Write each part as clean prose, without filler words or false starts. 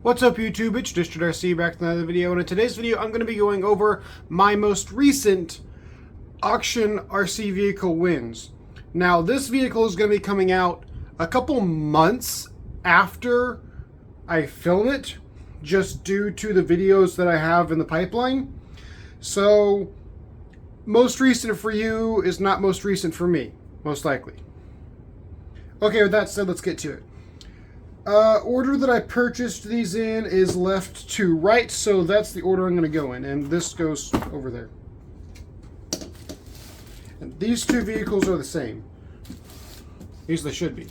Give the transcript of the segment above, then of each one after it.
What's up YouTube, it's DistroRC back with another video, and in today's video I'm going to be going over my most recent auction RC vehicle wins. Now this vehicle is going to be coming out a couple months after I film it, just due to the videos that I have in the pipeline. So most recent for you is not most recent for me, most likely. Okay, with that said, let's get to it. Order that I purchased these in is left to right, so that's the order I'm going to go in, and this goes over there. And these two vehicles are the same. At least they should be.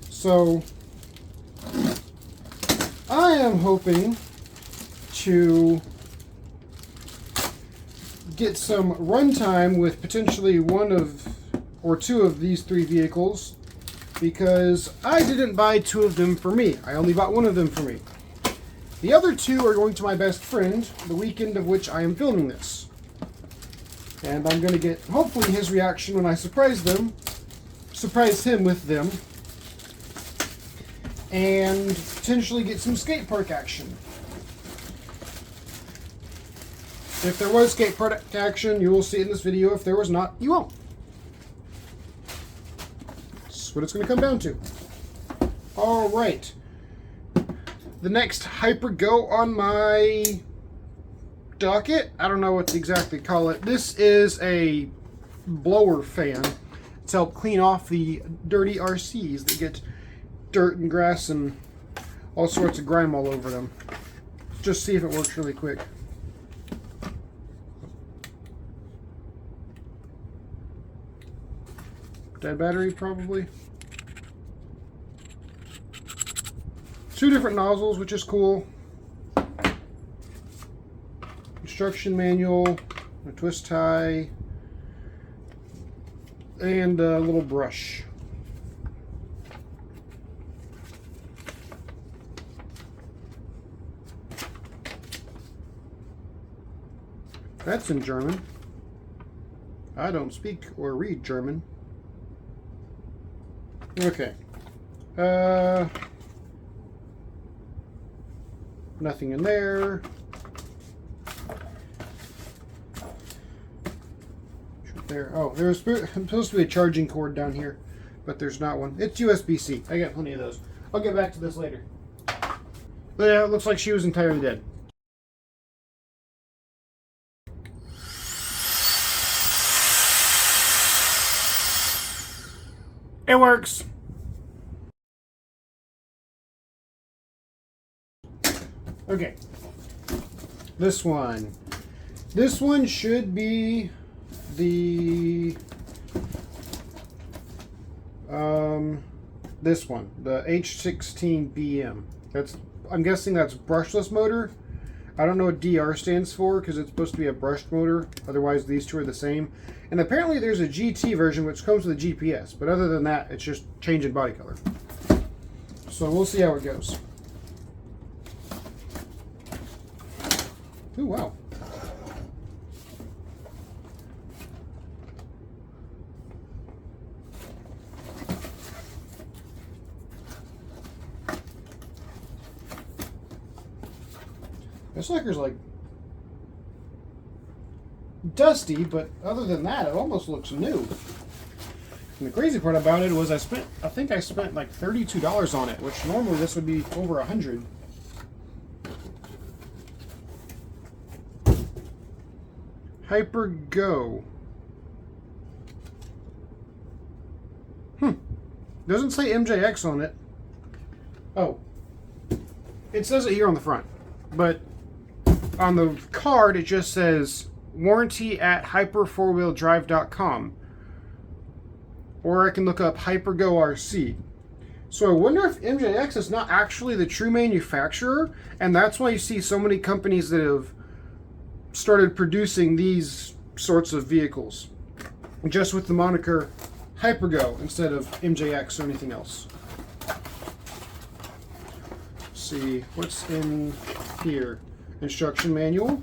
So, I am hoping to get some runtime with potentially one of or two of these three vehicles, because I didn't buy two of them for me. I only bought one of them for me. The other two are going to my best friend, the weekend of which I am filming this. And I'm going to get, hopefully, his reaction when I surprise him with them, and potentially get some skate park action. If there was skate park action, you will see it in this video. If there was not, you won't. What it's going to come down to. All right. The next Hyper Go on my docket, I don't know what to exactly call it. This is a blower fan to help clean off the dirty RCs that get dirt and grass and all sorts of grime all over them. Just see if it works really quick. Dead battery, probably. Two different nozzles, which is cool. Instruction manual, a twist tie, and a little brush. That's in German. I don't speak or read German. Okay. Nothing in there. There. Oh, there's supposed to be a charging cord down here, but there's not one. It's USB-C. I got plenty of those. I'll get back to this later. But yeah, it looks like she was entirely dead. It works. Okay. This one. This one should be the this one, the H16BM. I'm guessing that's brushless motor. I don't know what DR stands for because it's supposed to be a brushed motor. Otherwise, these two are the same. And apparently there's a GT version which comes with a GPS. But other than that, it's just changing body color. So we'll see how it goes. Ooh, wow. This sucker's like dusty, but other than that, it almost looks new. And the crazy part about it was I think I spent like $32 on it, which normally this would be over $100. Hyper Go. Doesn't say MJX on it. Oh. It says it here on the front, but on the card, it just says warranty at hyper4wheeldrive.com. Or I can look up HyperGo RC. So I wonder if MJX is not actually the true manufacturer, and that's why you see so many companies that have started producing these sorts of vehicles, just with the moniker HyperGo instead of MJX or anything else. Let's see, what's in here? Instruction manual.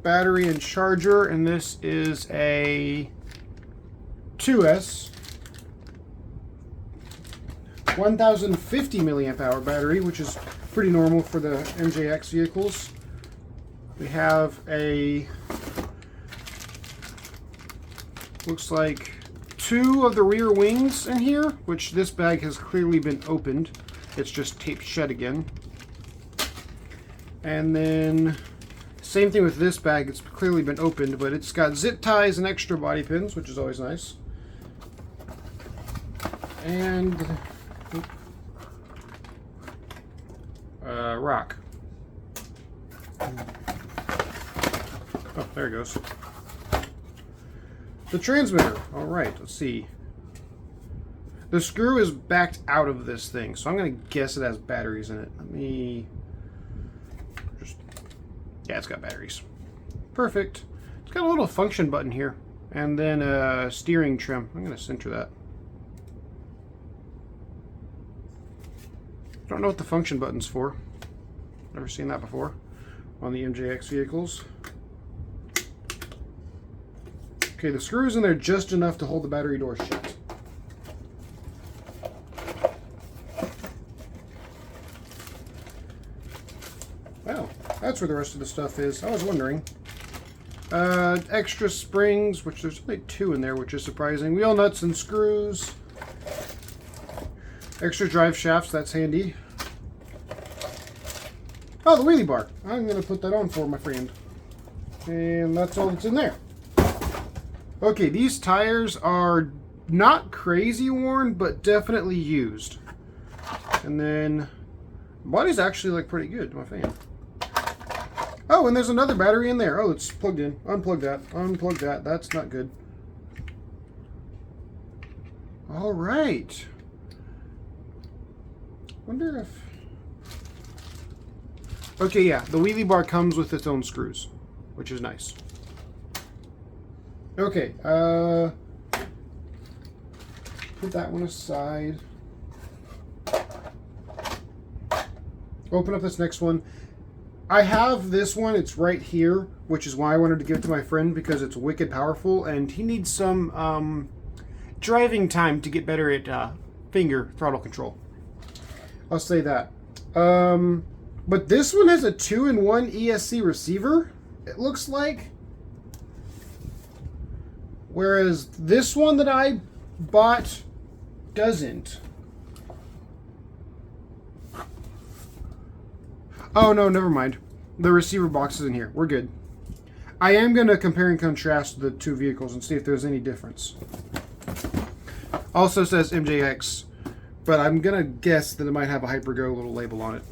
battery and charger, and this is a 2S 1050 milliamp hour battery, which is pretty normal for the MJX vehicles. We have a, looks like 2 of the rear wings in here, which this bag has clearly been opened. It's just taped shut again. And then same thing with this bag, it's clearly been opened, but it's got zip ties and extra body pins, which is always nice. And rock. Oh, there it goes. The transmitter. All right, let's see. The screw is backed out of this thing, so I'm going to guess it has batteries in it. Let me just... Yeah, it's got batteries. Perfect. It's got a little function button here. And then a steering trim. I'm going to center that. Don't know what the function button's for. Never seen that before on the MJX vehicles. Okay, the screw's in there just enough to hold the battery door shut. Well, that's where the rest of the stuff is. I was wondering. Extra springs, which there's only 2 in there, which is surprising. Wheel nuts and screws. Extra drive shafts, that's handy. Oh, the wheelie bar. I'm going to put that on for my friend. And that's all that's in there. Okay, these tires are not crazy worn, but definitely used. And then, body's actually like pretty good. I'm a fan. Oh, and there's another battery in there. Oh, it's plugged in. Unplug that. Unplug that. That's not good. All right. Wonder if... Okay, yeah, the wheelie bar comes with its own screws, which is nice. Okay, put that one aside. Open up this next one. I have this one, it's right here, which is why I wanted to give it to my friend, because it's wicked powerful, and he needs some driving time to get better at finger throttle control. I'll say that. But this one has a 2-in-1 ESC receiver, it looks like. Whereas this one that I bought doesn't. Oh, no, never mind. The receiver box is in here. We're good. I am going to compare and contrast the 2 vehicles and see if there's any difference. Also says MJX, but I'm going to guess that it might have a HyperGo little label on it.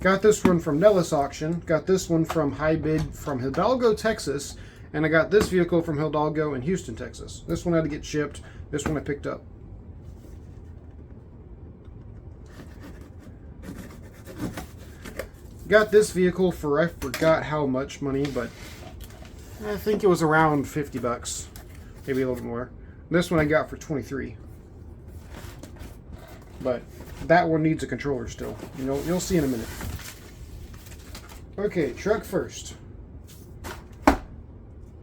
Got this one from Nellis Auction. Got this one from High Bid from Hidalgo, Texas. And I got this vehicle from Hidalgo in Houston, Texas. This one had to get shipped. This one I picked up. Got this vehicle for, I forgot how much money, but I think it was around 50 bucks. Maybe a little bit more. This one I got for 23. But that one needs a controller still. You know, you'll see in a minute. Okay, truck first.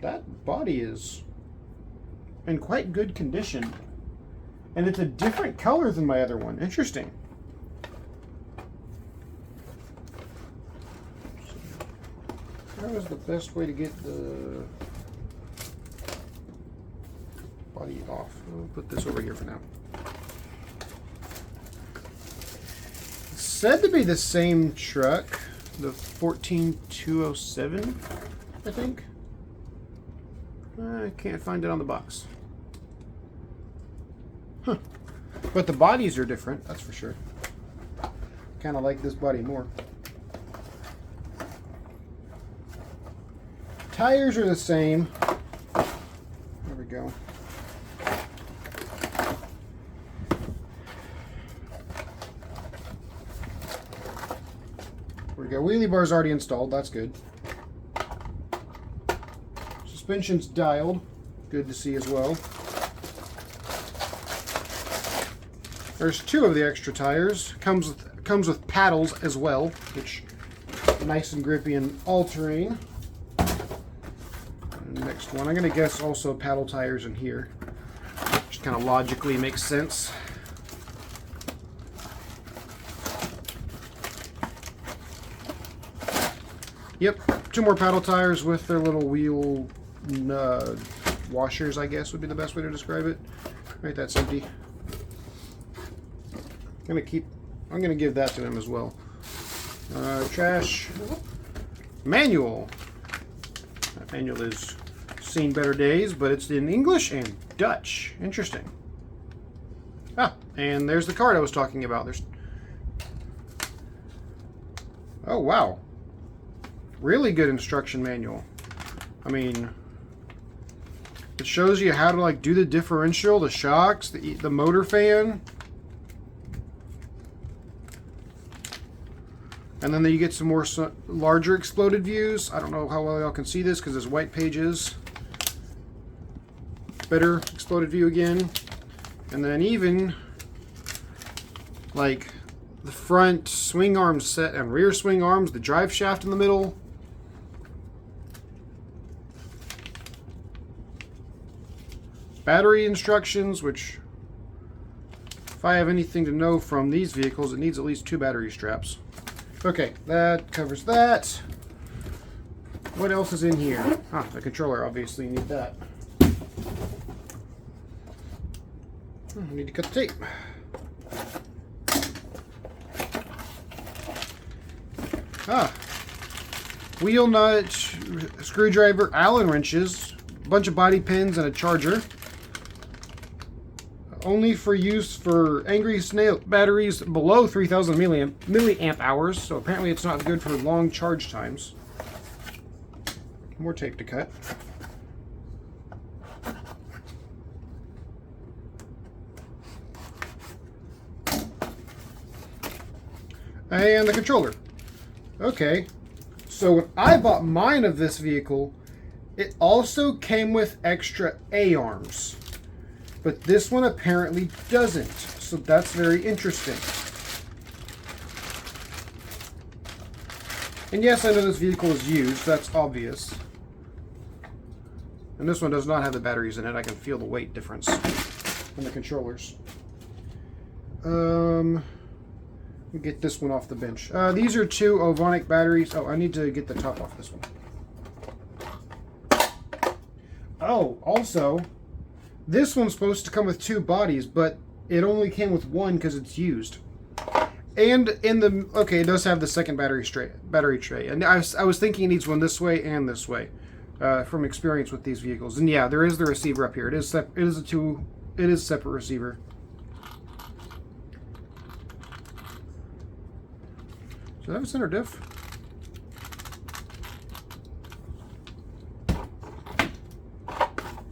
That body is in quite good condition. And it's a different color than my other one. Interesting. That was the best way to get the body off. I'll put this over here for now. It's said to be the same truck, the 14207, I think. I can't find it on the box. Huh. But the bodies are different, that's for sure. Kind of like this body more. Tires are the same. There we go. There we go. Wheelie bar's already installed, that's good. Suspension's dialed, good to see as well. There's 2 of the extra tires. Comes with paddles as well, which nice and grippy in all terrain. next one? I'm going to guess also paddle tires in here. Which kind of logically makes sense. Yep, 2 more paddle tires with their little wheel washers, I guess would be the best way to describe it. Right, that's empty. I'm gonna give that to him as well. Trash. Manual. That manual has seen better days, but it's in English and Dutch. Interesting. Ah, and there's the card I was talking about. Oh, wow. Really good instruction manual. I mean, it shows you how to like do the differential, the shocks, the motor fan. And then you get some more larger exploded views. I don't know how well y'all can see this because there's white pages. Better exploded view again. And then even like the front swing arm set and rear swing arms, the drive shaft in the middle. Battery instructions, which if I have anything to know from these vehicles, it needs at least 2 battery straps. Okay, that covers that. What else is in here? Ah, the controller, obviously, you need that. I need to cut the tape. Ah, wheel nut, screwdriver, Allen wrenches, a bunch of body pins, and a charger. Only for use for angry snail batteries below 3,000 milliamp hours, so apparently it's not good for long charge times. More tape to cut. And the controller. Okay, so when I bought mine of this vehicle, it also came with extra A-arms. But this one apparently doesn't, so that's very interesting. And yes, I know this vehicle is used, that's obvious. And this one does not have the batteries in it. I can feel the weight difference in the controllers. Get this one off the bench. These are 2 Ovonic batteries. Oh, I need to get the top off this one. Oh, also, this one's supposed to come with 2 bodies, but it only came with 1 because it's used. And in the okay, it does have the second battery tray. And I was thinking it needs one this way and this way, from experience with these vehicles. And yeah, there is the receiver up here. It is separate receiver. Does that have a center diff?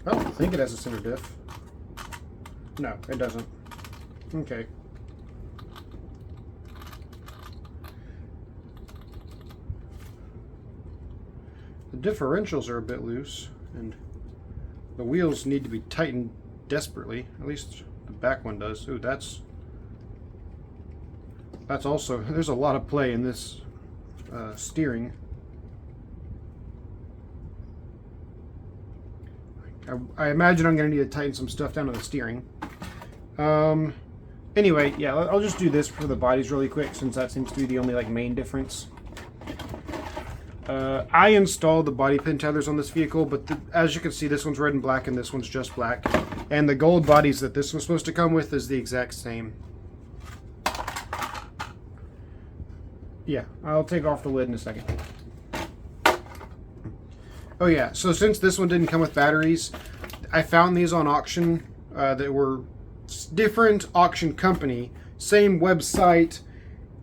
I don't think it has a center diff. No, it doesn't. Okay. The differentials are a bit loose, and the wheels need to be tightened desperately. At least the back one does. Ooh, that's also, there's a lot of play in this steering. I imagine I'm going to need to tighten some stuff down to the steering. Anyway, yeah, I'll just do this for the bodies really quick, since that seems to be the only like main difference. I installed the body pin tethers on this vehicle, but as you can see, this one's red and black and this one's just black. And the gold bodies that this was supposed to come with is the exact same. Yeah, I'll take off the lid in a second. Oh yeah, so since this one didn't come with batteries, I found these on auction that were different auction company, same website,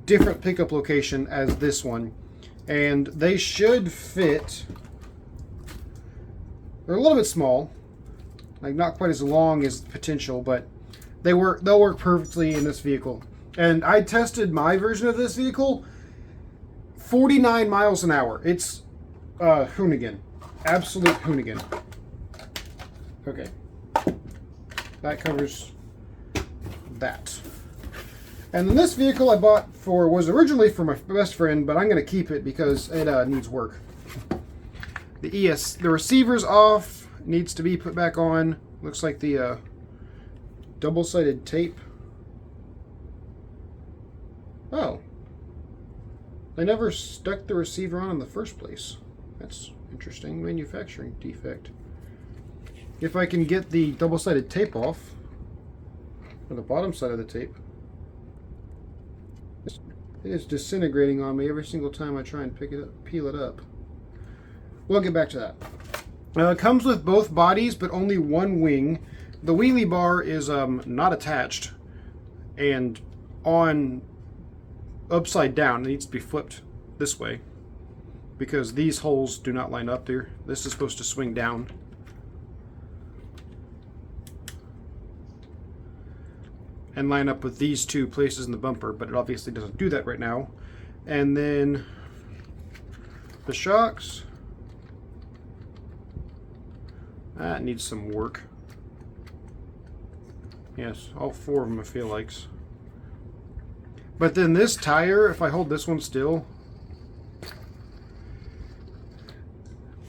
different pickup location as this one. And they should fit. They're a little bit small, like not quite as long as potential, but they'll work perfectly in this vehicle. And I tested my version of this vehicle, 49 miles an hour. It's Hoonigan. Absolute Hoonigan. Okay. That covers that. And then this vehicle I bought was originally for my best friend, but I'm going to keep it because it needs work. The receiver's off, needs to be put back on. Looks like the double-sided tape. Oh. They never stuck the receiver on in the first place. That's interesting. Manufacturing defect. If I can get the double-sided tape off, or the bottom side of the tape, it is disintegrating on me every single time I try and pick it up, peel it up. We'll get back to that. It comes with both bodies, but only one wing. The wheelie bar is not attached and on upside down. It needs to be flipped this way because these holes do not line up there. This is supposed to swing down. And line up with these two places in the bumper, but it obviously doesn't do that right now. And then the shocks. That needs some work. Yes, all four of them I feel like. But then this tire, if I hold this one still,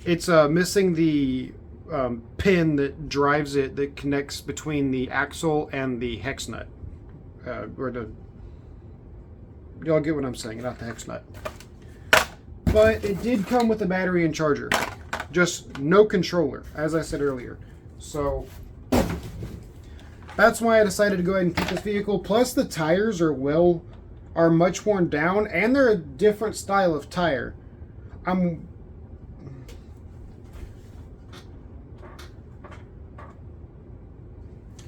it's missing the pin that drives it, that connects between the axle and the hex nut. Y'all get what I'm saying, not the hex nut. But it did come with a battery and charger. Just no controller, as I said earlier. So that's why I decided to go ahead and keep this vehicle. Plus the tires are much worn down, and they're a different style of tire.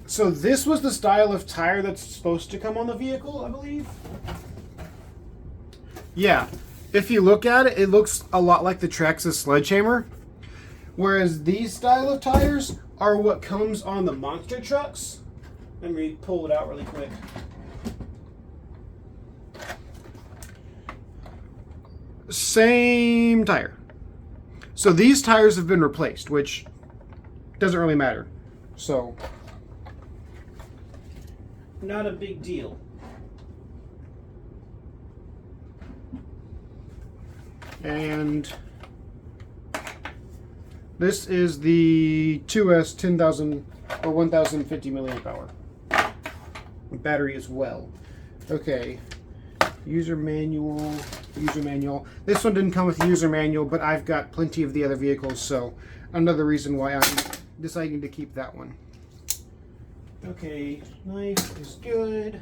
So this was the style of tire that's supposed to come on the vehicle, I believe. Yeah, if you look at it, it looks a lot like the Traxxas Sledgehammer. Whereas these style of tires are what comes on the monster trucks. Let me pull it out really quick. Same tire. So these tires have been replaced, which doesn't really matter. So, not a big deal. And this is the 2S 10,000 or 1050 milliamp hour battery as well. Okay, user manual. This one didn't come with a user manual, but I've got plenty of the other vehicles, so another reason why I'm deciding to keep that one. Okay, knife is good.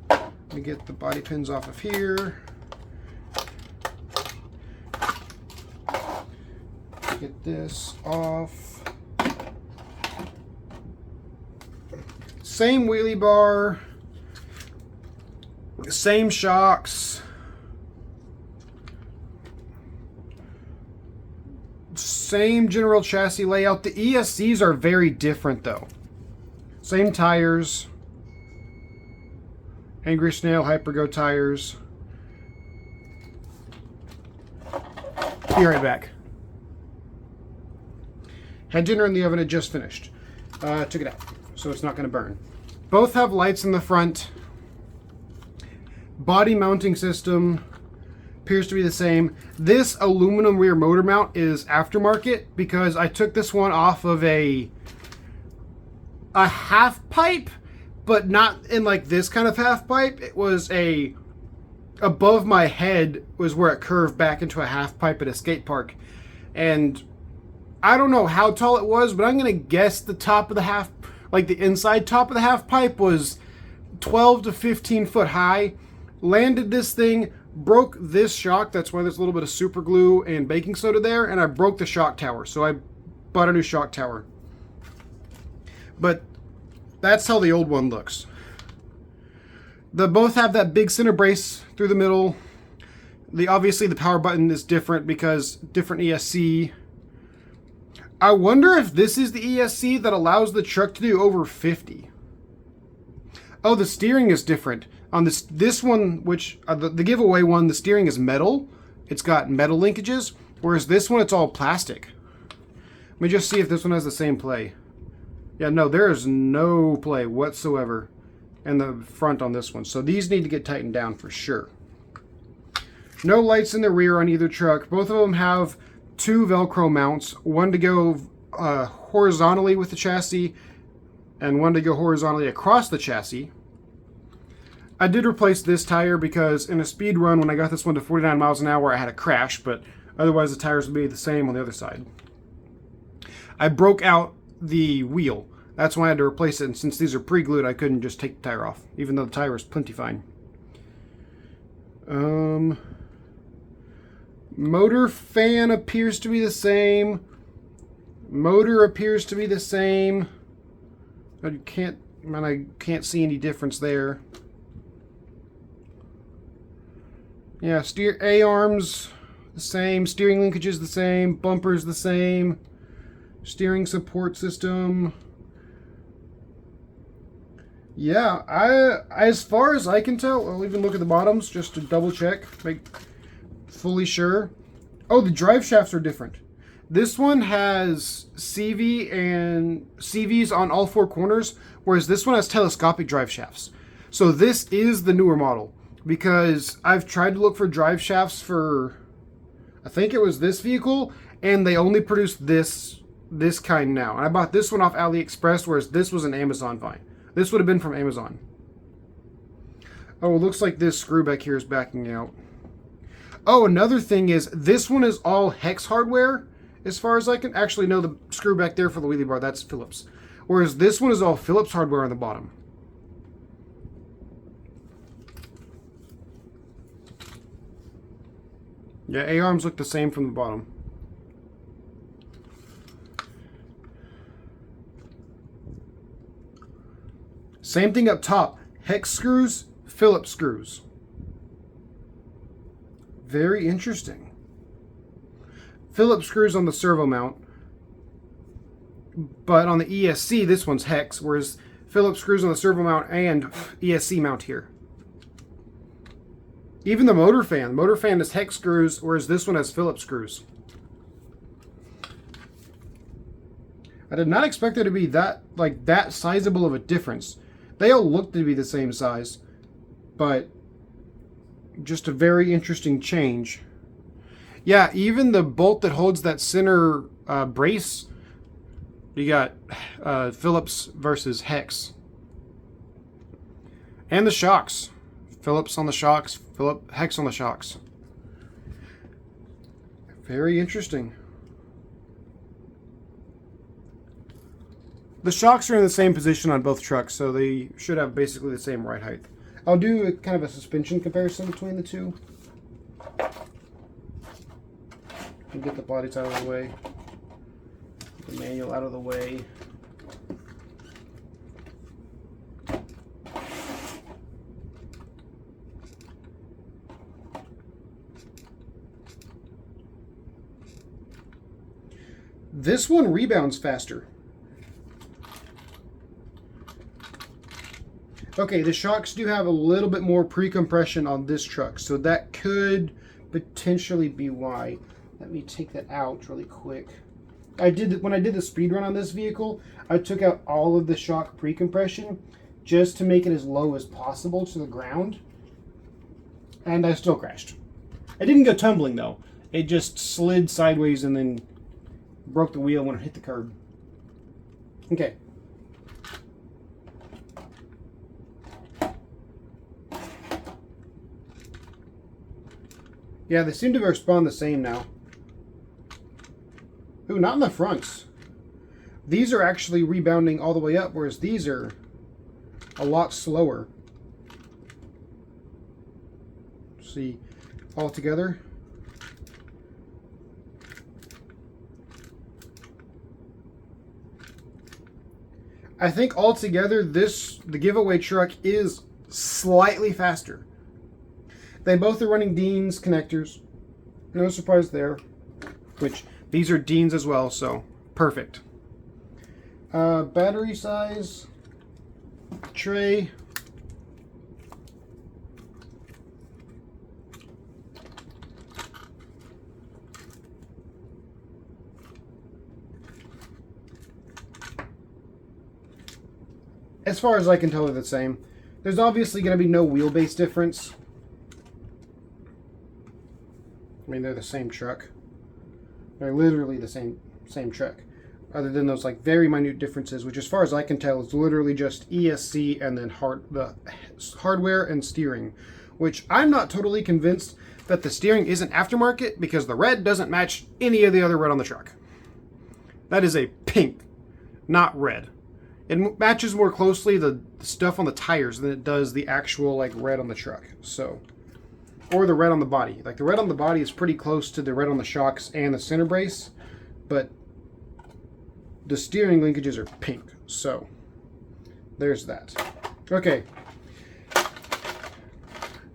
Let me get the body pins off of here. Get this off. Same wheelie bar. Same shocks. Same general chassis layout. The ESCs are very different though. Same tires. Angry Snail Hypergo tires. Be right back. Had dinner in the oven, it just finished. Took it out, so it's not going to burn. Both have lights in the front. Body mounting system appears to be the same. This aluminum rear motor mount is aftermarket because I took this one off of a half pipe, but not in like this kind of half pipe. It was above my head was where it curved back into a half pipe at a skate park. And I don't know how tall it was, but I'm going to guess the top of the half, like the inside top of the half pipe was 12 to 15 foot high. Landed this thing, broke this shock. That's why there's a little bit of super glue and baking soda there. And I broke the shock tower. So I bought a new shock tower. But that's how the old one looks. They both have that big center brace through the middle. Obviously the power button is different because different ESC. I wonder if this is the ESC that allows the truck to do over 50. Oh, the steering is different. On this one, which the giveaway one, the steering is metal. It's got metal linkages, whereas this one, it's all plastic. Let me just see if this one has the same play. Yeah, no, there is no play whatsoever in the front on this one. So these need to get tightened down for sure. No lights in the rear on either truck. Both of them have 2 Velcro mounts, one to go horizontally with the chassis and one to go horizontally across the chassis. I did replace this tire because in a speed run, when I got this one to 49 miles an hour, I had a crash, but otherwise the tires would be the same on the other side. I broke out the wheel. That's why I had to replace it, and since these are pre-glued, I couldn't just take the tire off, even though the tire is plenty fine. Motor fan appears to be the same. Motor appears to be the same. I can't see any difference there. Yeah, A-arms the same, steering linkage is the same, bumpers the same, steering support system. Yeah, as far as I can tell, I'll even look at the bottoms just to double check, make fully sure. Oh, the drive shafts are different. This one has CVs on all 4 corners, whereas this one has telescopic drive shafts. So this is the newer model, because I've tried to look for drive shafts for, I think it was this vehicle, and they only produce this kind now. And I bought this one off Aliexpress, whereas this was an Amazon find. This would have been from Amazon. Oh, it looks like this screw back here is backing out. Oh, another thing is, this one is all hex hardware, as far as I can actually know. The screw back there for the wheelie bar, that's Phillips. Whereas this one is all Phillips hardware on the bottom. Yeah, A-arms look the same from the bottom. Same thing up top. Hex screws, Phillips screws. Very interesting. Phillips screws on the servo mount, but on the ESC, this one's hex, whereas Phillips screws on the servo mount and ESC mount here. Even the motor fan is hex screws, whereas this one has Phillips screws. I did not expect there to be that sizable of a difference. They all look to be the same size, but just a very interesting change. Yeah, even the bolt that holds that center brace, you got Phillips versus hex. And the shocks. Phillips on the shocks, hex on the shocks. Very interesting. The shocks are in the same position on both trucks, so they should have basically the same ride height. I'll do kind of a suspension comparison between the two. And get the bodies out of the way. Get the manual out of the way. This one rebounds faster. Okay, the shocks do have a little bit more pre-compression on this truck, so that could potentially be why. Let me take that out really quick. When I did the speed run on this vehicle, I took out all of the shock pre-compression just to make it as low as possible to the ground, and I still crashed. I didn't go tumbling though. It just slid sideways and then broke the wheel when it hit the curb. Okay. Yeah, they seem to respond the same now. Ooh, not in the fronts. These are actually rebounding all the way up, whereas these are a lot slower. See, all together. I think altogether, the giveaway truck is slightly faster. They both are running Dean's connectors. No surprise there. Which, these are Dean's as well, so perfect. Battery size, tray. As far as I can tell, they're the same. There's obviously going to be no wheelbase difference. I mean, they're the same truck. They're literally the same truck. Other than those like very minute differences, which as far as I can tell is literally just ESC and then the hardware and steering. Which I'm not totally convinced that the steering isn't aftermarket, because the red doesn't match any of the other red on the truck. That is a pink, not red. It matches more closely the stuff on the tires than it does the actual like red on the truck. So, or the red on the body. Like the red on the body is pretty close to the red on the shocks and the center brace, but the steering linkages are pink. So, there's that. Okay.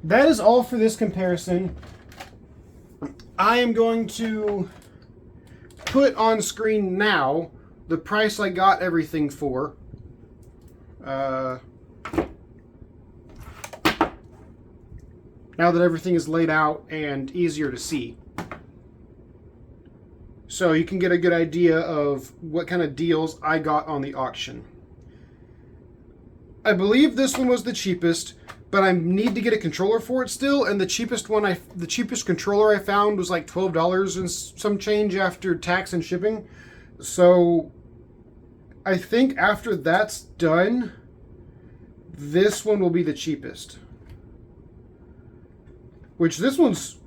That is all for this comparison. I am going to put on screen now the price I got everything for. Now that everything is laid out and easier to see. So you can get a good idea of what kind of deals I got on the auction. I believe this one was the cheapest, but I need to get a controller for it still, and the cheapest controller I found was like $12 and some change after tax and shipping. So I think after that's done, this one will be the cheapest. Which this one's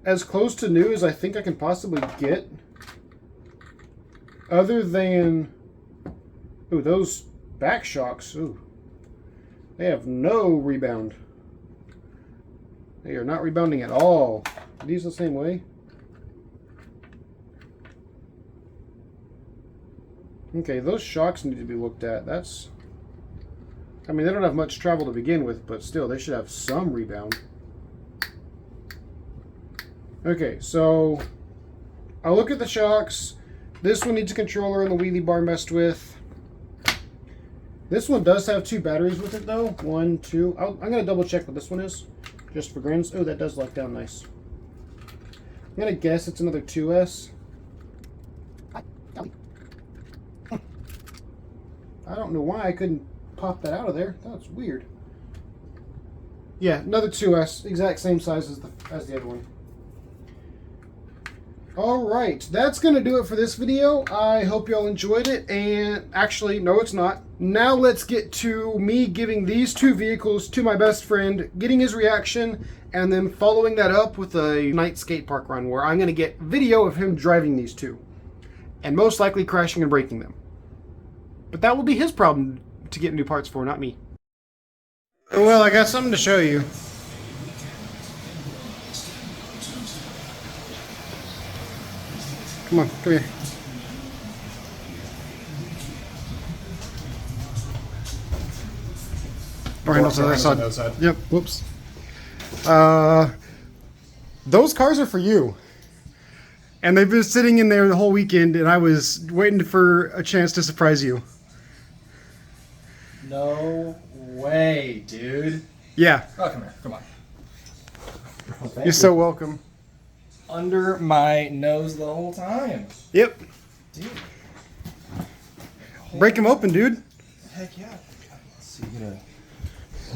as close to new as I think I can possibly get. Other than, ooh, those back shocks, ooh. They have no rebound. They are not rebounding at all. Are these the same way? Okay, those shocks need to be looked at. That's... I mean, they don't have much travel to begin with, but still, they should have some rebound. Okay, so I'll look at the shocks. This one needs a controller and the wheelie bar messed with. This one does have 2 batteries with it though. 1, 2. I'm going to double check what this one is. Just for grins. Oh, that does lock down nice. I'm going to guess it's another 2S. I don't know why I couldn't pop that out of there. That's weird. Yeah, another 2S. Exact same size as the other one. Alright, that's going to do it for this video. I hope y'all enjoyed it, and actually, no it's not. Now let's get to me giving these 2 vehicles to my best friend, getting his reaction, and then following that up with a night skate park run where I'm going to get video of him driving these 2. And most likely crashing and breaking them. But that will be his problem to get new parts for, not me. Well, I got something to show you. Come on, come here. Door handles on the other side. Yep, whoops. Those cars are for you. And they've been sitting in there the whole weekend, and I was waiting for a chance to surprise you. No way, dude. Yeah. Oh, come here. Come on. You're so welcome. Under my nose the whole time. Yep. Dude. Break them open, dude. Heck yeah. Let's see.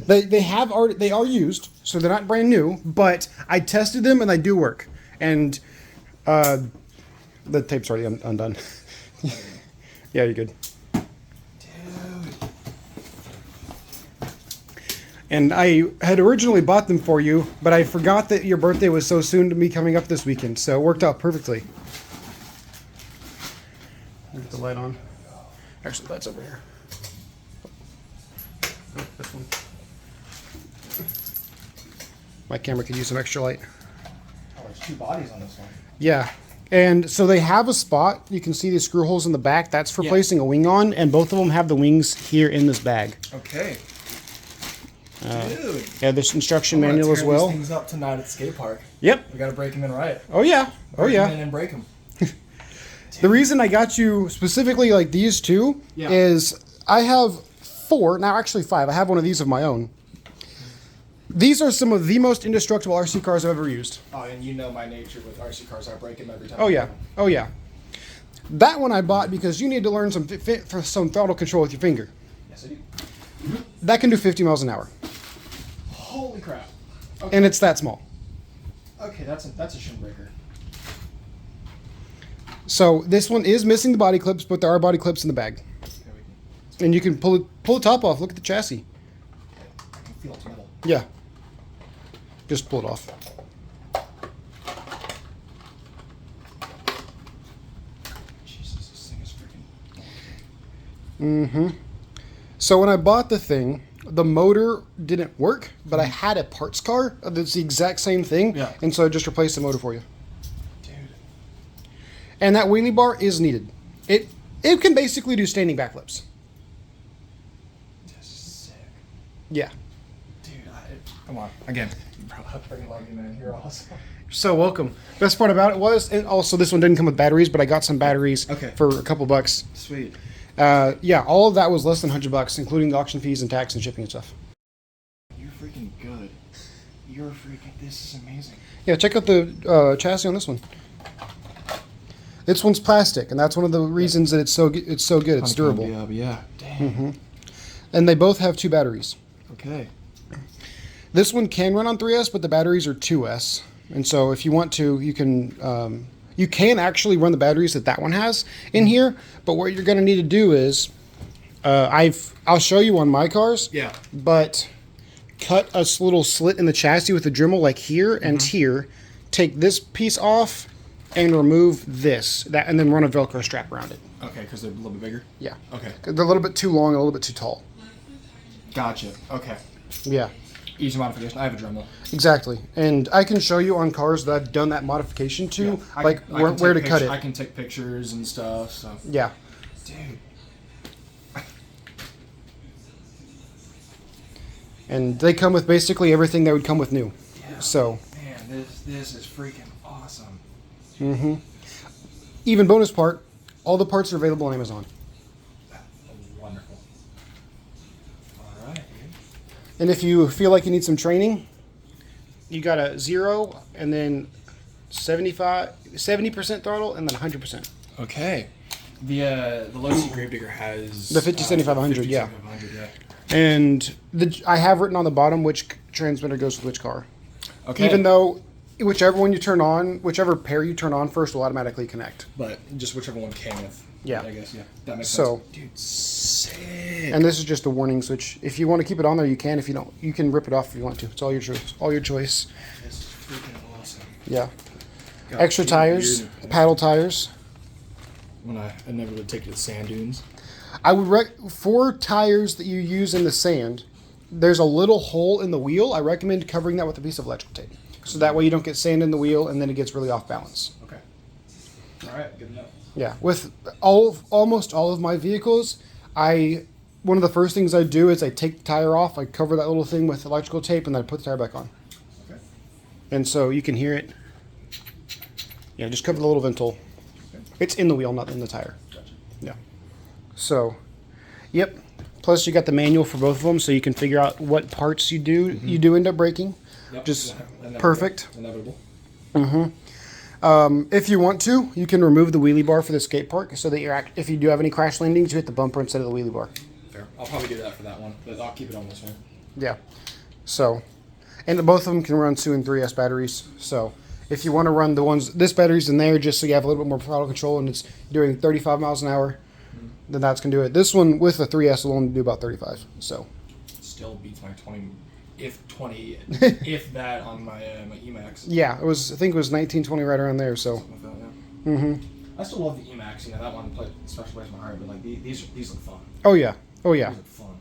They are used, so they're not brand new, but I tested them and they do work. And the tape's already undone. Yeah, you're good. Dude. And I had originally bought them for you, but I forgot that your birthday was so soon to me coming up this weekend, so it worked out perfectly. Get the light on. Actually, the light's over here. Oh, this one. My camera could use some extra light. Oh, there's 2 bodies on this one. Yeah. And so they have a spot. You can see the screw holes in the back. That's for placing a wing on, and both of them have the wings here in this bag. Okay. Dude. Yeah, there's instruction manual as well. These things up tonight at the skate park. Yep. We gotta break them in right. Oh yeah. Oh yeah. Break them in and break them. The reason I got you specifically like these 2 is I have 4, now actually 5. I have one of these of my own. These are some of the most indestructible RC cars I've ever used. Oh, and you know my nature with RC cars. I break them every time. Oh yeah. Oh yeah. That one I bought because you need to learn some throttle control with your finger. Yes, I do. That can do 50 miles an hour. Holy crap. Okay. And it's that small. Okay, that's a shin breaker. So this one is missing the body clips, but there are body clips in the bag. Okay, And you can pull the top off. Look at the chassis. I can feel it's metal. Yeah. Just pull it off. Jesus, this thing is freaking. Mm-hmm. So when I bought the thing, the motor didn't work, but I had a parts car that's the exact same thing. Yeah. And so I just replaced the motor for you. Dude. And that wheelie bar is needed. It can basically do standing backflips. This is sick. Yeah. Dude, come on. Again. I freaking love you, man. You're awesome. So welcome. Best part about it was, and also this one didn't come with batteries, but I got some batteries for a couple bucks. Sweet. Yeah, all of that was less than $100, including the auction fees and tax and shipping and stuff. You're freaking good. You're freaking. This is amazing. Yeah, check out the chassis on this one. This one's plastic, and that's one of the reasons that it's so good. It's durable. Yeah. Dang. And they both have 2 batteries. Okay. This one can run on 3S, but the batteries are 2S. And so if you want to, you can actually run the batteries that one has in here. But what you're going to need to do is, I'll show you on my cars. Yeah. But cut a little slit in the chassis with a Dremel like here and here. Take this piece off and remove this, and then run a Velcro strap around it. Okay, because they're a little bit bigger? Yeah. Okay. They're a little bit too long and a little bit too tall. Gotcha. Okay. Yeah. Easy modification. I have a Dremel. Exactly. And I can show you on cars that I've done that modification to, where to cut it. I can take pictures and stuff. So. Yeah. Dude. And they come with basically everything that would come with new. Yeah. So. Man, this is freaking awesome. Mm-hmm. Even bonus part, all the parts are available on Amazon. Wonderful. All right, dude. And if you feel like you need some training, you got a 0 and then 70% throttle and then 100%. Okay. The Lotus Gravedigger has The 50-7500, yeah. 50-7500, yeah. And I have written on the bottom which transmitter goes with which car. Okay. Even though whichever one you turn on, whichever pair you turn on first will automatically connect. But just whichever one came with. Yeah. I guess, yeah. That makes So, sense. Dude, sick. and this is just a warning switch. If you want to keep it on there, you can. If you don't, you can rip it off if you want to. It's all your choice. All your choice. This is freaking awesome. Yeah. God, Extra tires, paddle tires. When I never would take it to the sand dunes. I would for tires that you use in the sand, there's a little hole in the wheel. I recommend covering that with a piece of electrical tape. So that way you don't get sand in the wheel and then it gets really off balance. Okay. All right, good enough. Yeah, with almost all of my vehicles, one of the first things I do is I take the tire off, I cover that little thing with electrical tape, and then I put the tire back on. Okay. And so you can hear it. Yeah, just cover the little vent hole. Okay. It's in the wheel, not in the tire. Gotcha. Yeah. So, yep. Plus you got the manual for both of them, so you can figure out what parts you do end up breaking. Yep. Just Inevitable. perfect. Inevitable. If you want to, you can remove the wheelie bar for the skate park, so that if you do have any crash landings, you hit the bumper instead of the wheelie bar. Fair. I'll probably do that for that one, but I'll keep it on this one. Yeah. So, and both of them can run 2 and 3S batteries. So, if you want to run the ones, this battery's in there just so you have a little bit more throttle control and it's doing 35 miles an hour, then that's going to do it. This one with the 3S will only do about 35. So, still beats my 20, if that on my my Emax. yeah, I think it was 1920 right around there. So, Something like that, yeah. I still love the Emax. You know, that one played special place in my heart. But like these look fun. oh yeah. These look fun.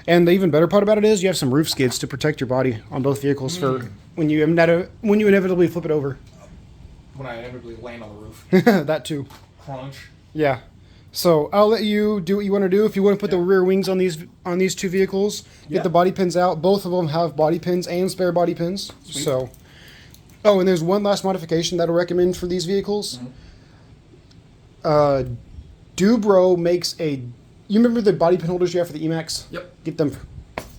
And the even better part about it is you have some roof skids to protect your body on both vehicles for when you inevitably flip it over. When I inevitably land on the roof. That too. Crunch. Yeah. So I'll let you do what you want to do. If you want to put the rear wings on these 2 vehicles, get the body pins out. Both of them have body pins and spare body pins. Sweet. So, oh, and there's one last modification that I'll recommend for these vehicles. Dubro makes a. You remember the body pin holders you have for the Emax? Yep. Get them.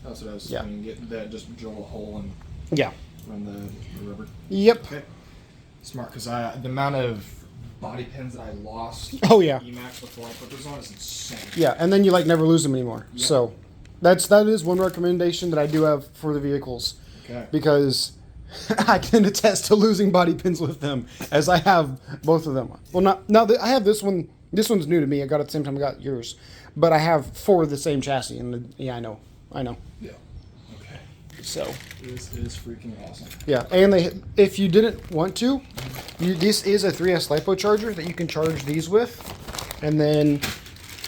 That's what I was. Yeah. I mean, get that. Just drill a hole and Yeah. run the rubber. Yep. Okay. Smart, because the amount of body pins that I lost. Oh yeah. Emax before I put this on is insane. Yeah, and then you never lose them anymore. Yep. So that is one recommendation that I do have for the vehicles. Okay. Because I can attest to losing body pins with them, as I have both of them. Well, I have this one. This one's new to me. I got it at the same time I got yours, but I have 4 of the same chassis, and yeah, I know. Yeah. Okay. So This is freaking awesome. yeah, and if you didn't want to, this is a 3S LiPo charger that you can charge these with, and then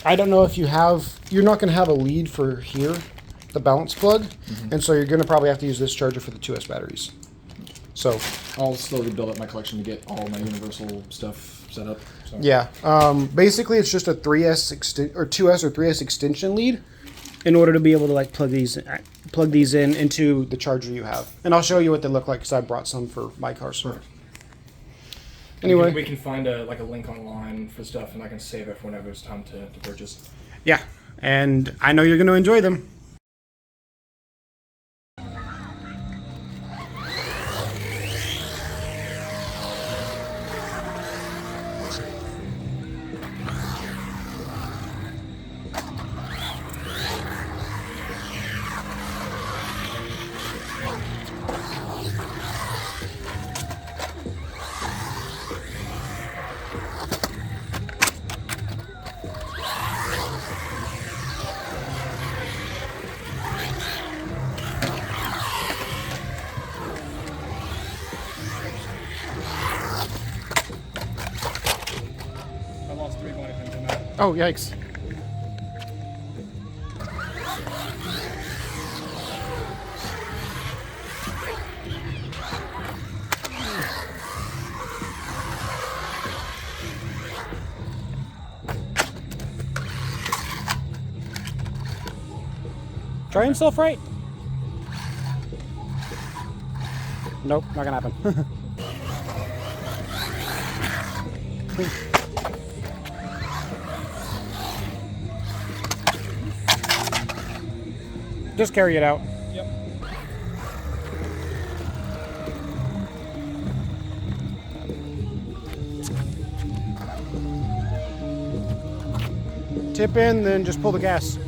I don't know if you're not going to have a lead for here, the balance plug, and so you're going to probably have to use this charger for the 2S batteries. So I'll slowly build up my collection to get all my universal stuff set up. So. yeah, basically it's just a 3S or 2S or 3S extension lead in order to be able to like plug these in into the charger you have. And I'll show you what they look like because I brought some for my car. So. Anyway, we can find a link online for stuff, and I can save it for whenever it's time to purchase. Yeah, and I know you're going to enjoy them. Oh, yikes. Try himself right. Nope, not gonna happen. Just carry it out. Yep. Tip in, then just pull the gas.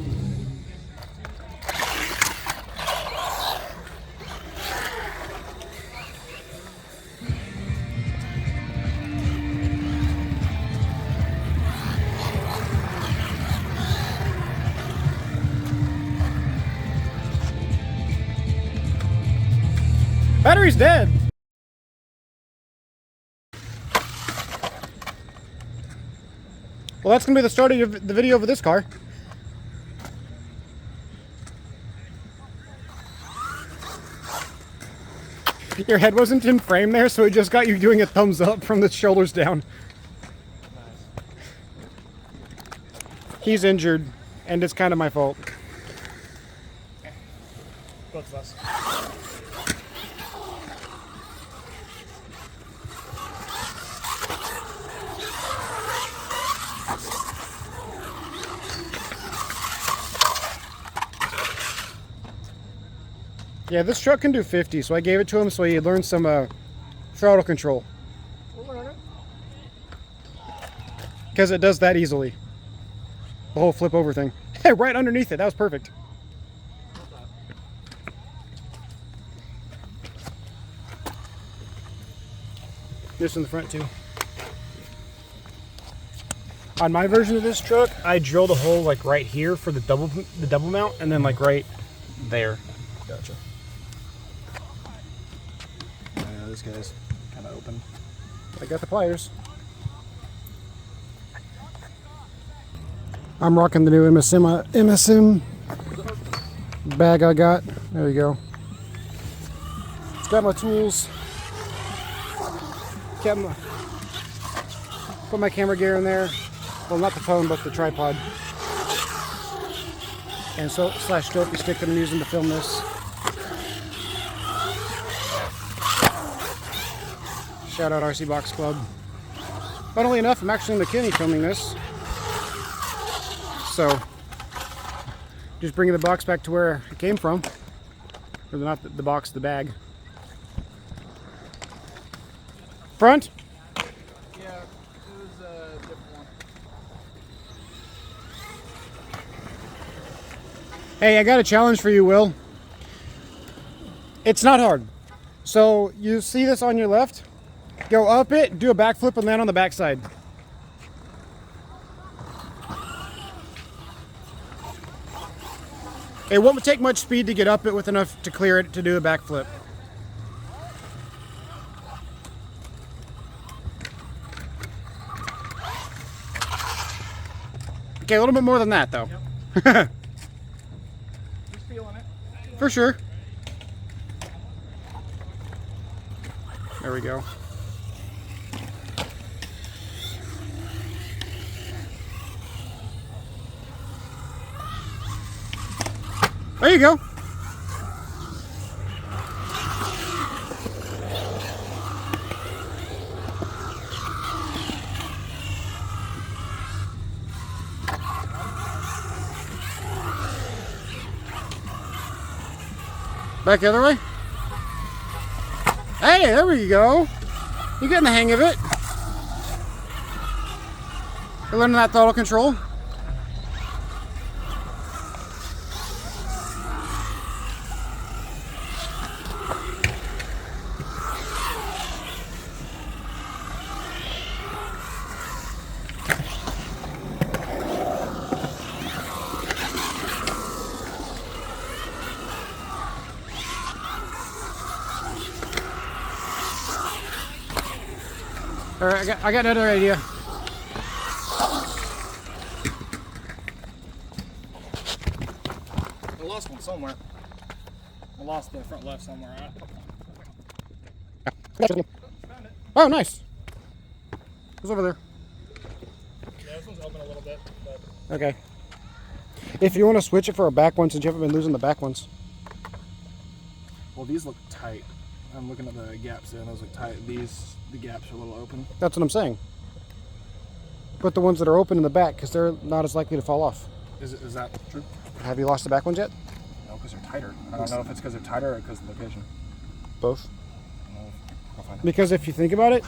Battery's dead. Well, that's gonna be the start of the video for this car. Your head wasn't in frame there, so it just got you doing a thumbs up from the shoulders down. He's injured, and it's kind of my fault. Both of us. Yeah, this truck can do 50, so I gave it to him so he learned some throttle control. Because it does that easily. The whole flip over thing. Hey, right underneath it. That was perfect. This in the front too. On my version of this truck, I drilled a hole like right here for the double mount, and then like right there. Gotcha. Yeah, this guy's kind of open. I got the pliers. I'm rocking the new MSM bag I got. There we go. It's got my tools. Put my camera gear in there. Well, not the phone, but the tripod. And slash trophy stick that I'm using to film this. Shout out RC Box Club. Funnily enough, I'm actually in McKinney filming this. So, just bringing the box back to where it came from. Or not the box, the bag. Front? Yeah, it was a different one. Hey, I got a challenge for you, Will. It's not hard. So you see this on your left? Go up it, do a backflip, and land on the backside. It won't take much speed to get up it with enough to clear it to do a backflip. Okay, a little bit more than that though. Yep. Just feeling it. For sure. There we go. There you go. Back the other way. Hey, there we go. You're getting the hang of it. You're learning that throttle control. All right, I got another idea. I lost one somewhere. I lost the front left somewhere. Found it. Oh, nice. It's over there. Yeah, this one's open a little bit. But... Okay. If you want to switch it for a back one, since you haven't been losing the back ones. Well, these look tight. I'm looking at the gaps there, and those look tight. These, the gaps are a little open. That's what I'm saying. Put the ones that are open in the back, because they're not as likely to fall off. Is that true? Have you lost the back ones yet? No, because they're tighter. I don't know if it's because they're tighter or because of the location. Both. I'll find out. Because if you think about it,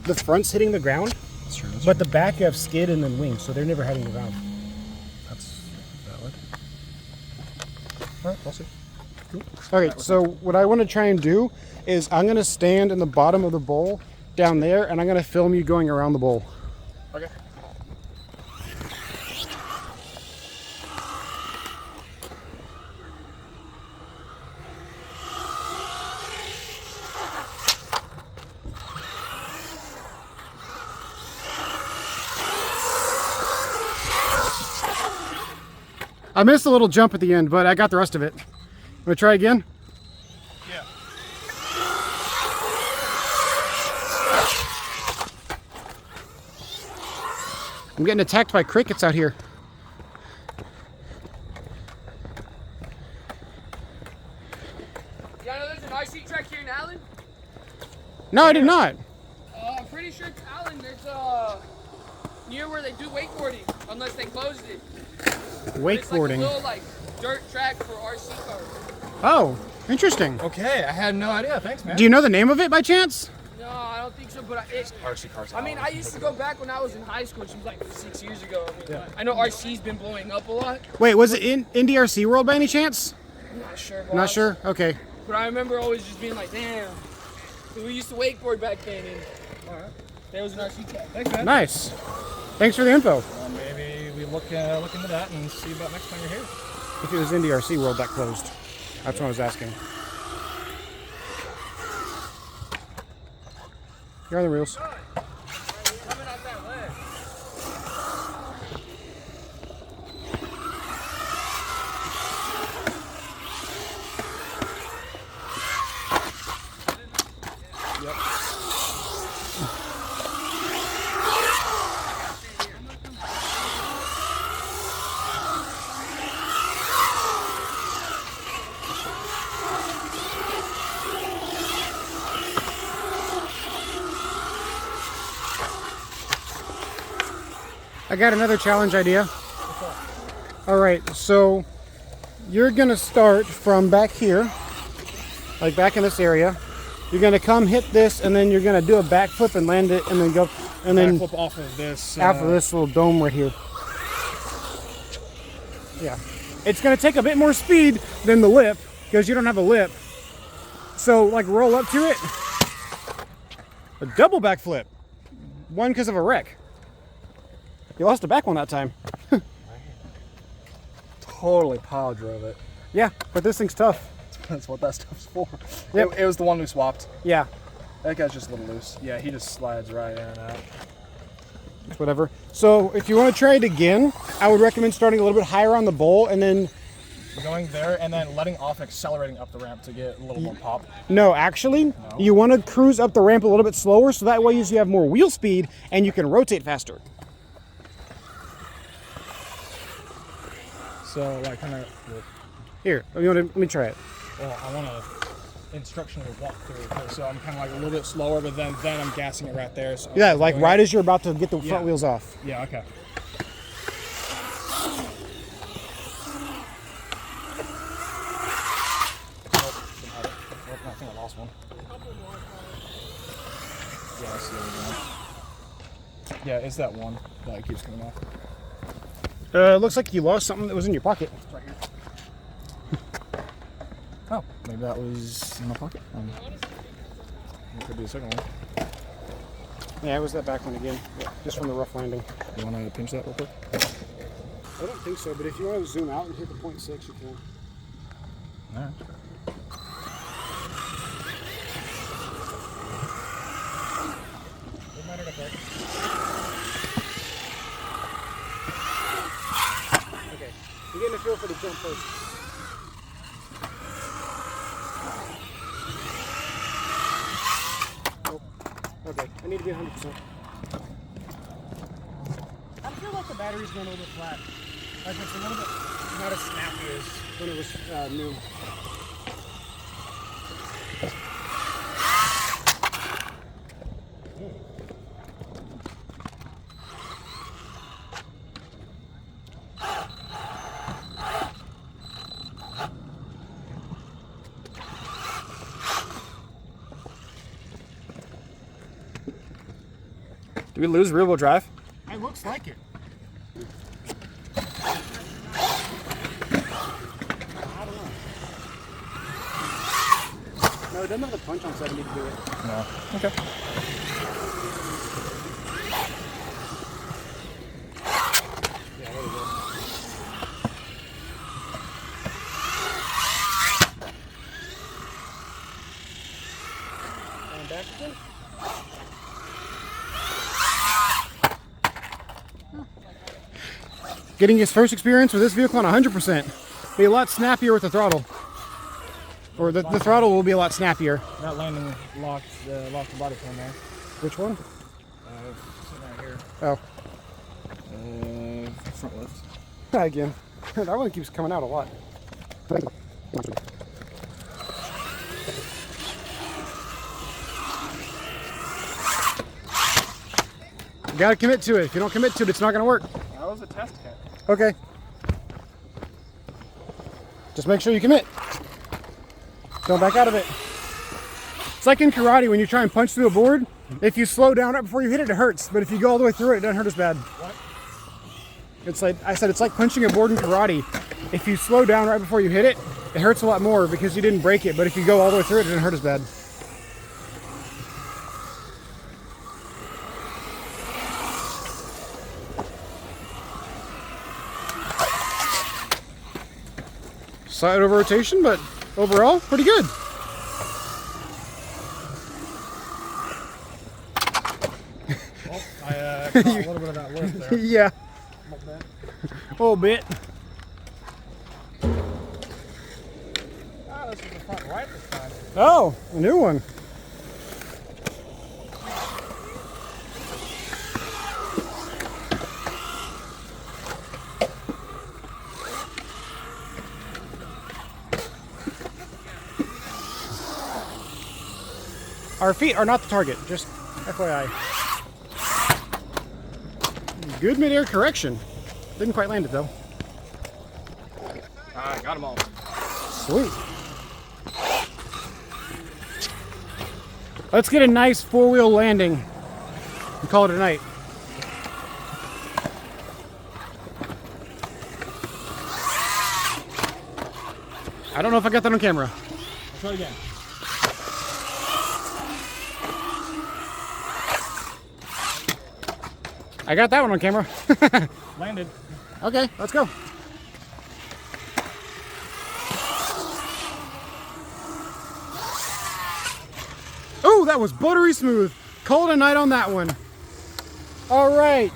the front's hitting the ground, That's true. but the back you have skid and then wings, so they're never hitting the ground. That's valid. All right, we'll see. Okay, so what I want to try and do is I'm going to stand in the bottom of the bowl down there, and I'm going to film you going around the bowl. Okay. I missed a little jump at the end, but I got the rest of it. Want to try again? Yeah. I'm getting attacked by crickets out here. Yeah, I know there's an RC track here in Allen. No, I did not. I'm pretty sure it's Allen. There's near where they do wakeboarding, unless they closed it. It's like a Wakeboarding. little like dirt track for RC cars. Oh, interesting. Okay, I had no idea. Thanks, man. Do you know the name of it by chance? No, I don't think so. But RC cars. I mean, I used to go back when I was in high school, which was like 6 years ago. I mean, I know RC's been blowing up a lot. Wait, was it in NDRC World by any chance? I'm not sure. Not sure? Okay. But I remember always just being like, damn. We used to wakeboard back then, and there was an RC track. Thanks, man. Nice. Thanks for the info. Maybe we look into that and see about next time you're here. If it was NDRC World, that closed. That's what I was asking. You're on the reels. Coming out that way. I got another challenge idea. All right, so you're gonna start from back here, like back in this area. You're gonna come hit this, and then you're gonna do a backflip and land it, and then go, and then Flip off of this. after this little dome right here. Yeah, it's gonna take a bit more speed than the lip because you don't have a lip. So like roll up to it. A double backflip. One because of a wreck. You lost a back one that time. Totally power drove it. Yeah, but this thing's tough. That's what that stuff's for. Yep. It was the one we swapped. Yeah, That guy's just a little loose. Yeah, he just slides right in and out. whatever. So if you want to try it again, I would recommend starting a little bit higher on the bowl and then, Going there and then letting off and accelerating up the ramp to get a little more pop. no, actually, you want to cruise up the ramp a little bit slower so that way you have more wheel speed and you can rotate faster. So like kind of, Here, let me try it. well, I want to instructional walk through. So I'm kind of like a little bit slower, but then I'm gassing it right there. So Yeah, like going right up. as you're about to get the front Yeah. wheels off. Yeah, okay. I think I lost one. Yeah, I see the one. Yeah, it's that one that keeps coming off. It looks like you lost something that was in your pocket. It's right here. Oh, maybe that was in my pocket. It could be the second one. Yeah, it was that back one again, just from the rough landing. You want to pinch that real quick? I don't think so, but if you want to zoom out and hit the 0.6, you can. All right. Okay, you're getting a feel for the jump first. Oh, okay, I need to be 100%. I feel like the battery's going a little bit flat. Like it's a little bit not as snappy as when it was new. Did we lose rear wheel drive? It looks like it. I don't know. No, it doesn't have the punch on 70 to do it. No. Okay. Yeah, there we go. And back again. Getting his first experience with this vehicle on 100%. Be a lot snappier with the throttle. Or the throttle will be a lot snappier. That landing locked the body pin there. Which one? Sitting right here. Oh, Front left. again. That one keeps coming out a lot. You gotta commit to it. If you don't commit to it, it's not gonna work. That was a test kit. Okay. Just make sure you commit. Don't back out of it. It's like in karate when you try and punch through a board. If you slow down right before you hit it, it hurts. But if you go all the way through it, it doesn't hurt as bad. What? It's like I said, it's like punching a board in karate. If you slow down right before you hit it, it hurts a lot more because you didn't break it. But if you go all the way through it, it doesn't hurt as bad. Slight over rotation, but overall, pretty good. Well, I caught a little bit of that lift there. Yeah, a little bit. Ah, this is the front right this time. Oh, a new one. Our feet are not the target, just FYI. Good mid-air correction. Didn't quite land it though. I got them all. Sweet. Let's get a nice four-wheel landing and call it a night. I don't know if I got that on camera. Let's try it again. I got that one on camera. Landed. Okay, let's go. Oh, that was buttery smooth. Called a night on that one. All right.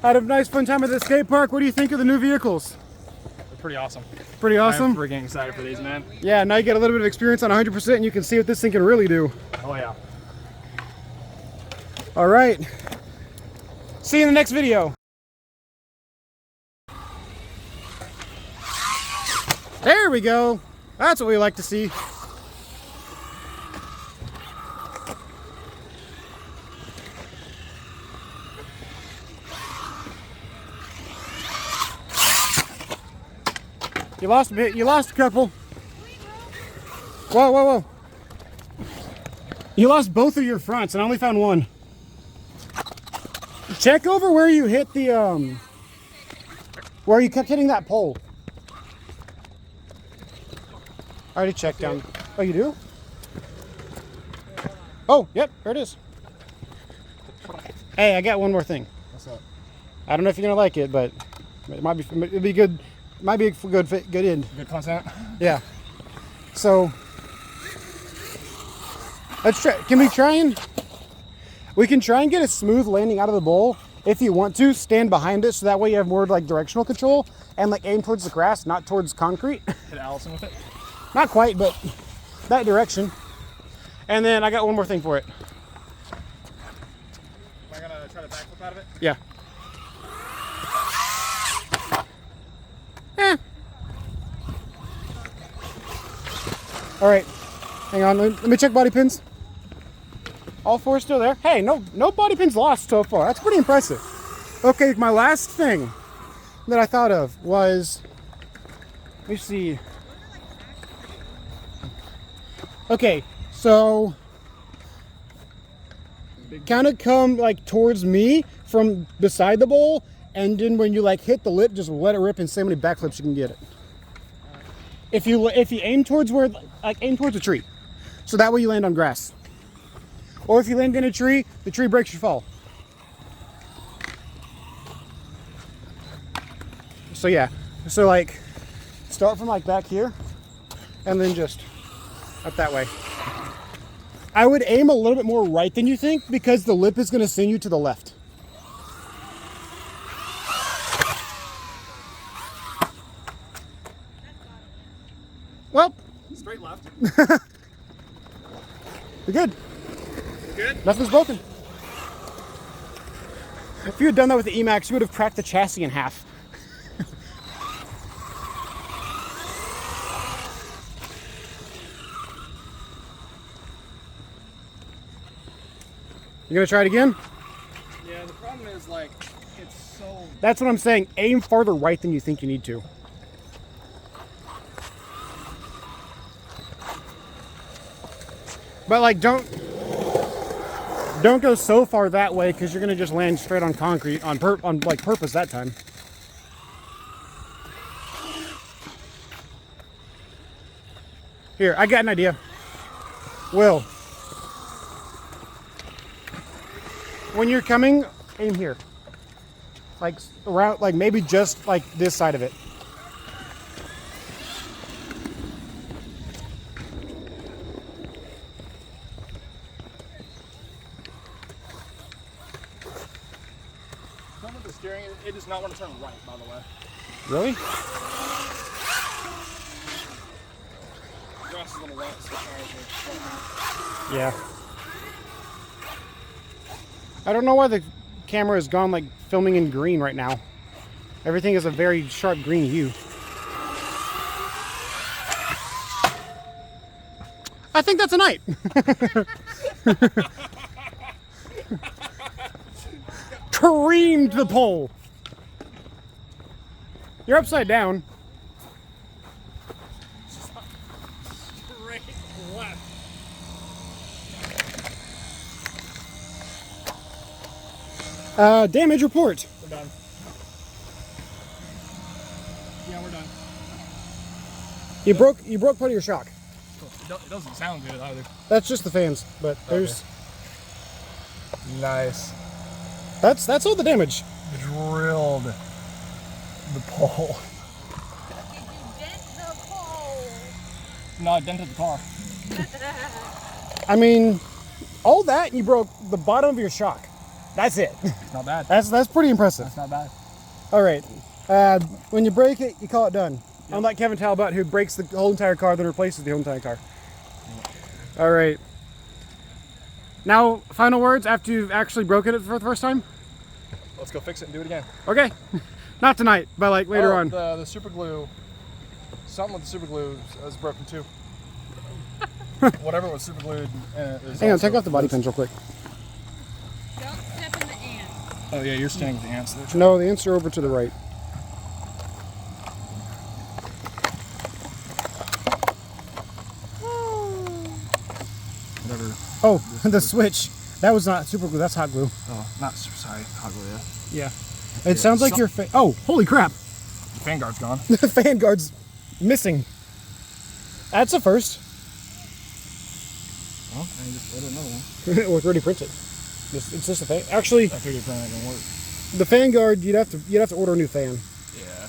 Had a nice fun time at the skate park. What do you think of the new vehicles? They're pretty awesome. Pretty awesome? I'm freaking excited for these, man. Yeah, now you get a little bit of experience on 100% and you can see what this thing can really do. Oh yeah. All right. See you in the next video. There we go. That's what we like to see. You lost a bit. You lost a couple. Whoa, whoa, whoa. You lost both of your fronts and I only found one. Check over where you hit the, where you kept hitting that pole. I already checked down. Oh, you do? Oh, yep, there it is. Hey, I got one more thing. What's up? I don't know if you're gonna like it, but it might be. It'd be good. Might be a good fit, good end. Good content. Yeah. So let's try. Can we try and? We can try and get a smooth landing out of the bowl. If you want to, stand behind it so that way you have more like directional control and like aim towards the grass, not towards concrete. Hit Allison with it. Not quite, but that direction. And then I got one more thing for it. Am I gonna try to backflip out of it? Yeah. Eh. All right. Hang on. Let me check body pins. All four still there. Hey, no body pins lost so far. That's pretty impressive. Okay, my last thing that I thought of was, let me see. Okay, so kind of come like towards me from beside the bowl, and then when you like hit the lip, just let it rip and see how many backflips you can get it. If you aim towards where, like aim towards a tree, so that way you land on grass. Or if you land in a tree, the tree breaks your fall. So yeah, so like start from like back here, and then just up that way. I would aim a little bit more right than you think because the lip is going to send you to the left. Well, Straight left. you're good. Good? Nothing's broken. If you had done that with the Emax, you would have cracked the chassis in half. You gonna try it again? Yeah, the problem is like it's so. That's what I'm saying. Aim farther right than you think you need to. But like, don't go so far that way because you're gonna just land straight on concrete on like purpose that time. Here, I got an idea. Will, when you're coming, aim here. Like around, like maybe just like this side of it. Some of the steering, it does not want to turn right, by the way. Really? The grass is a little wet, so the tires are Yeah. I don't know why the camera has gone like filming in green right now. Everything is a very sharp green hue. I think that's a night. Careened the pole. You're upside down. straight left. Damage report. We're done. Yeah, we're done. You broke part of your shock. It doesn't sound good either. That's just the fans, but there's Nice. That's all the damage. Drilled the pole. Did you dent the pole? No, I dented the car. I mean, all that and you broke the bottom of your shock. That's it. It's not bad. That's pretty impressive. That's not bad. All right. When you break it, you call it done. Yep. Unlike Kevin Talbot, who breaks the whole entire car, then replaces the whole entire car. Yep. All right. Now, final words after you've actually broken it for the first time? Let's go fix it and do it again. Okay. Not tonight, but like later on. The super glue, something with the super glue is broken too. Whatever was super glued. Hang on, take off the body pins real quick. Don't step in the ants. Oh yeah, you're standing with the ants. No, the ants are over to the right. Whatever. Oh, the switch. That was not super glue, that's hot glue. Oh, not super, sorry, hot glue, yeah. Yeah. It sounds like your oh, holy crap. The fan guard's gone. The fan guard's missing. That's a first. Well, I just ordered another one. Or 3D printed. It's just a fan. Actually, That 3D print ain't gonna work. the fan guard, you'd have to order a new fan. Yeah.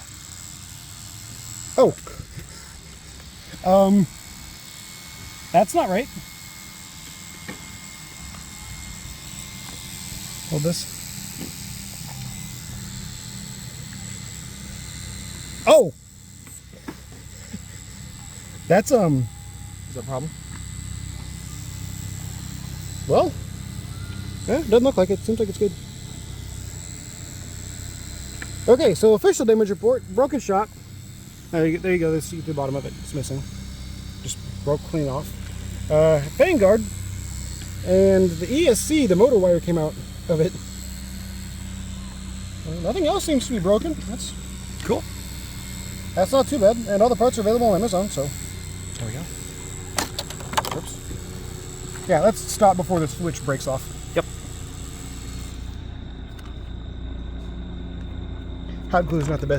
Oh. That's not right. Hold this. Oh. That's Is that a problem? well. Yeah, doesn't look like it. Seems like it's good. Okay, so official damage report. Broken shock. There you go. Let's see the bottom of it. It's missing. Just broke clean off. Fan guard. And the ESC, the motor wire came out of it. Nothing else seems to be broken. That's cool. That's not too bad. And all the parts are available on Amazon, so. There we go. Oops. Yeah, let's stop before the switch breaks off. Yep. Hot glue is not the best.